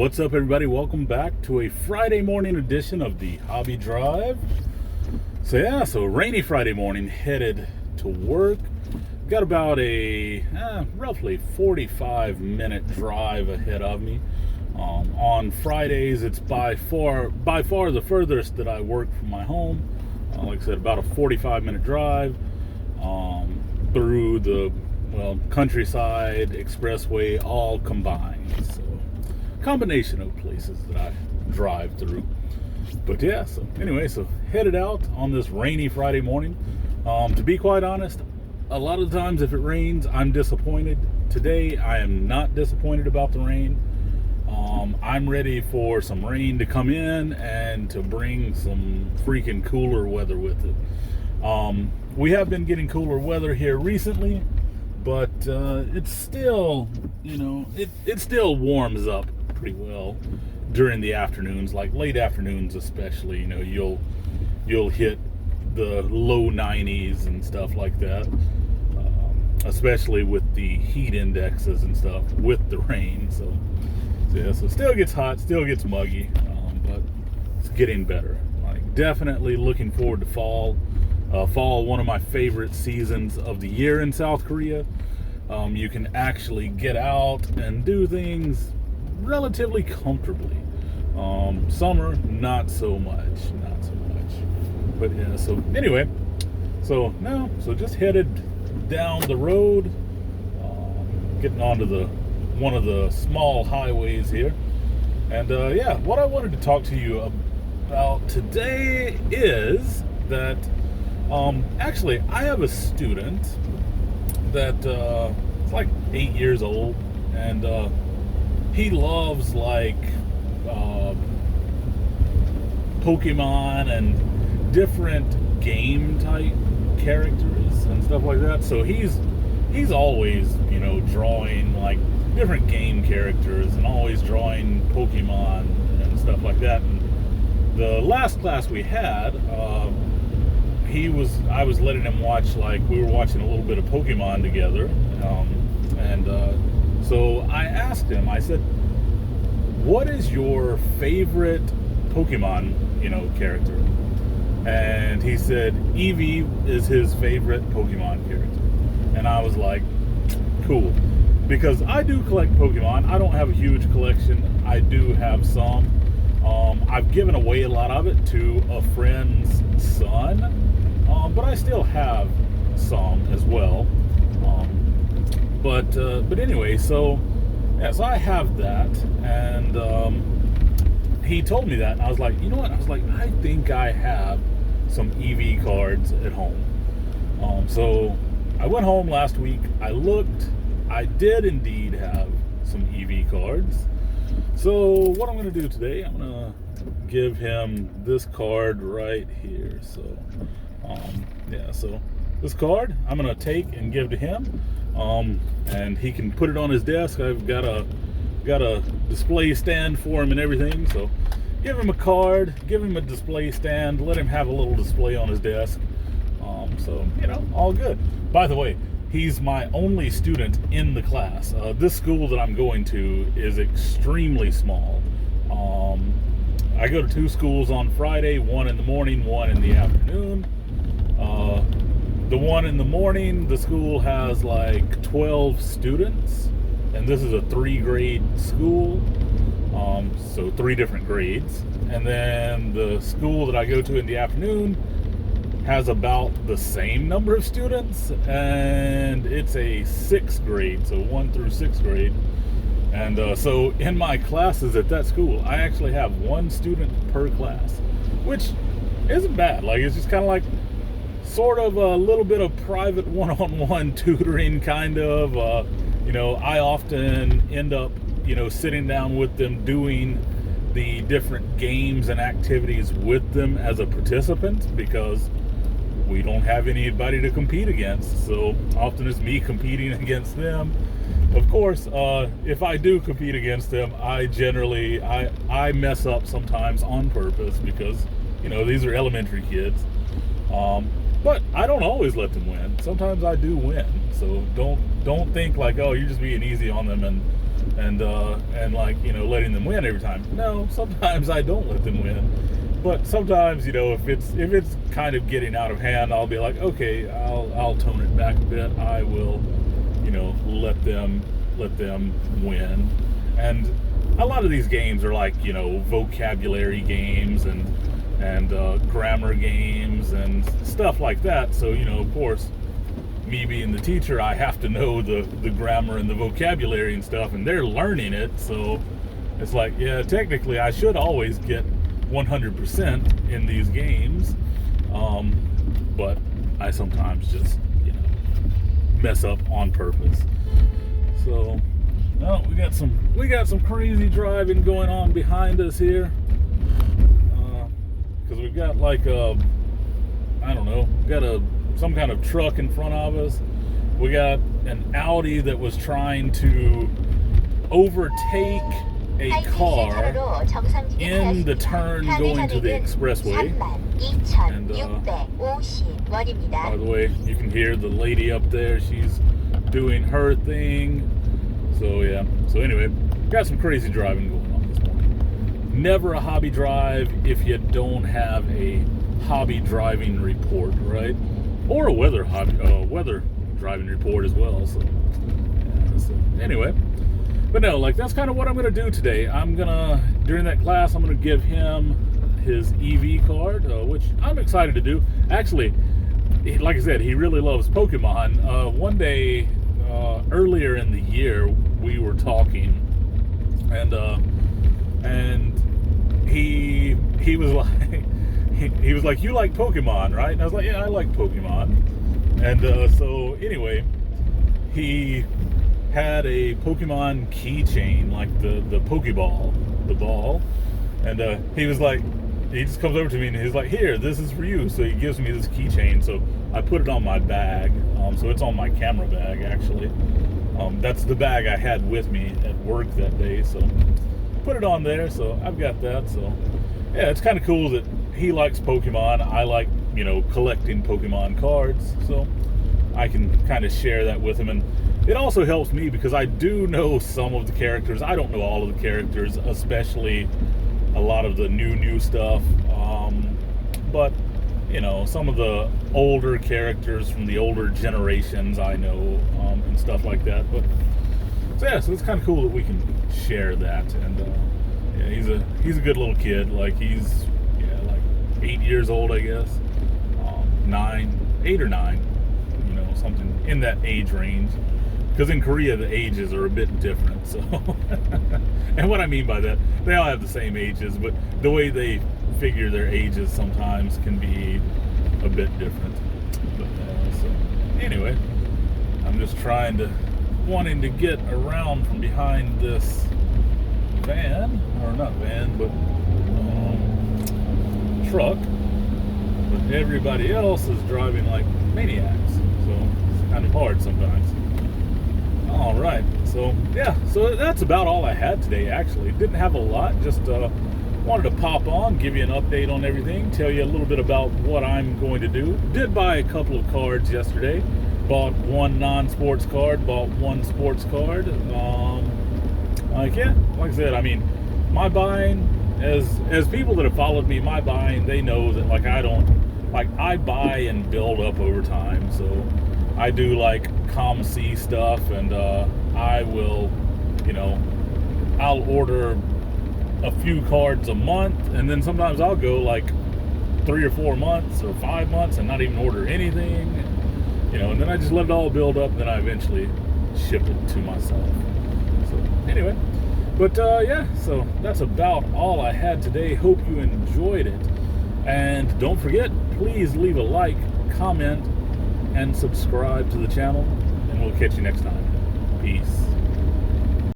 What's up, everybody? Welcome back to a Friday morning edition of the Hobby Drive. So rainy Friday morning, headed to work. Got about a roughly 45-minute drive ahead of me. On Fridays, it's by far the furthest that I work from my home. Like I said, about a 45-minute drive through the countryside, expressway, all combined. So, combination of places that I drive through. But yeah, so headed out on this rainy Friday morning. To be quite honest, a lot of the times if it rains, I'm disappointed. Today, I am not disappointed about the rain. I'm ready for some rain to come in and to bring some freaking cooler weather with it. We have been getting cooler weather here recently, but it's still, it still warms up pretty well during the afternoons, like late afternoons especially. You'll hit the low 90s and stuff like that, especially with the heat indexes and stuff with the rain. So still gets hot, still gets muggy, but it's getting better. Like, definitely looking forward to fall. Fall, one of my favorite seasons of the year in South Korea. You can actually get out and do things relatively comfortably. Summer, not so much. But yeah, so just headed down the road, getting onto one of the small highways here. And what I wanted to talk to you about today is that actually I have a student that is like 8 years old, and he loves Pokemon and different game type characters and stuff like that. So he's always drawing like different game characters and always drawing Pokemon and stuff like that. And the last class we had, I was letting him watch, like, we were watching a little bit of Pokemon together, so I asked him, I said, what is your favorite Pokemon character? And he said Eevee is his favorite Pokemon character. And I was like, cool, because I do collect Pokemon. I don't have a huge collection. I do have some. I've given away a lot of it to a friend's son, but I still have some as well. But anyway, so I have that, and he told me that, and I was like, you know what? I was like, I think I have some Eevee cards at home. So I went home last week. I looked. I did indeed have some Eevee cards. So what I'm going to do today, I'm going to give him this card right here. So, so this card I'm going to take and give to him, and he can put it on his desk. I've got a display stand for him and everything. So give him a card, give him a display stand, let him have a little display on his desk. All good. By the way, he's my only student in the class. This school that I'm going to is extremely small. I go to two schools on Friday, one in the morning, one in the afternoon. The one in the morning, the school has like 12 students, and this is a 3-grade school, so 3 different grades. And then the school that I go to in the afternoon has about the same number of students, and it's a 6th grade, so 1 through 6th grade. And so in my classes at that school, I actually have 1 student per class, which isn't bad. Like, it's just kind of like sort of a little bit of private one-on-one tutoring, kind of. I often end up sitting down with them, doing the different games and activities with them as a participant, because we don't have anybody to compete against. So often it's me competing against them. Of course, if I do compete against them, I generally mess up sometimes on purpose, because these are elementary kids. But I don't always let them win. Sometimes I do win. So don't think like, oh, you're just being easy on them, and and like, you know, letting them win every time. No, sometimes I don't let them win. But sometimes, you know, if it's kind of getting out of hand, I'll be like, okay, I'll tone it back a bit. I will, you know, let them win. And a lot of these games are like, you know, vocabulary games and grammar games and stuff like that. So, you know, of course, me being the teacher, I have to know the grammar and the vocabulary and stuff, and they're learning it. So it's like, yeah, technically I should always get 100% in these games, but I sometimes just, you know, mess up on purpose. So, oh, we got some crazy driving going on behind us here, because we've got like I don't know, some kind of truck in front of us. We got an Audi that was trying to overtake a car in the turn going to the expressway. And by the way, you can hear the lady up there. She's doing her thing. So yeah. So anyway, got some crazy driving going on this morning. Never a hobby drive if you don't have a hobby driving report, right? Or a weather driving report as well. So, yeah, so anyway, but no, like that's kind of what I'm gonna do today. During that class, I'm gonna give him his EV card, which I'm excited to do. Actually, like I said, he really loves Pokemon. One day earlier in the year, we were talking, and he was like. He was like, you like Pokemon, right? And I was like, yeah, I like Pokemon. And so anyway, he had a Pokemon keychain, like the Pokeball, the ball. And he was like, he just comes over to me and he's like, here, this is for you. So he gives me this keychain. So I put it on my bag. So it's on my camera bag, actually. That's the bag I had with me at work that day. So put it on there. So I've got that. So yeah, it's kind of cool that he likes Pokemon. I like, you know, collecting Pokemon cards, so I can kind of share that with him. And it also helps me because I do know some of the characters. I don't know all of the characters, especially a lot of the new stuff. But, you know, some of the older characters from the older generations I know, and stuff like that. But so yeah, so it's kind of cool that we can share that. And yeah, he's a good little kid. Like he's 8 years old, I guess. 8 or 9, you know, something in that age range. Because in Korea, the ages are a bit different. So, and what I mean by that, they all have the same ages, but the way they figure their ages sometimes can be a bit different. But so anyway, I'm just wanting to get around from behind this van, or not van, but truck, but everybody else is driving like maniacs, so it's kind of hard sometimes. All right, so yeah, so that's about all I had today. Actually, didn't have a lot, just wanted to pop on, give you an update on everything, tell you a little bit about what I'm going to do. Did buy a couple of cards yesterday. Bought one non-sports card, bought one sports card. Like I said, I mean, my buying, as people that have followed me, my buying, they know that I buy and build up over time. So I do like COM-C stuff, and I will, you know, I'll order a few cards a month, and then sometimes I'll go like 3 or 4 months or 5 months and not even order anything, you know, and then I just let it all build up, and then I eventually ship it to myself. So anyway, but yeah, so that's about all I had today. Hope you enjoyed it, and don't forget, please leave a like, comment, and subscribe to the channel, and we'll catch you next time. Peace.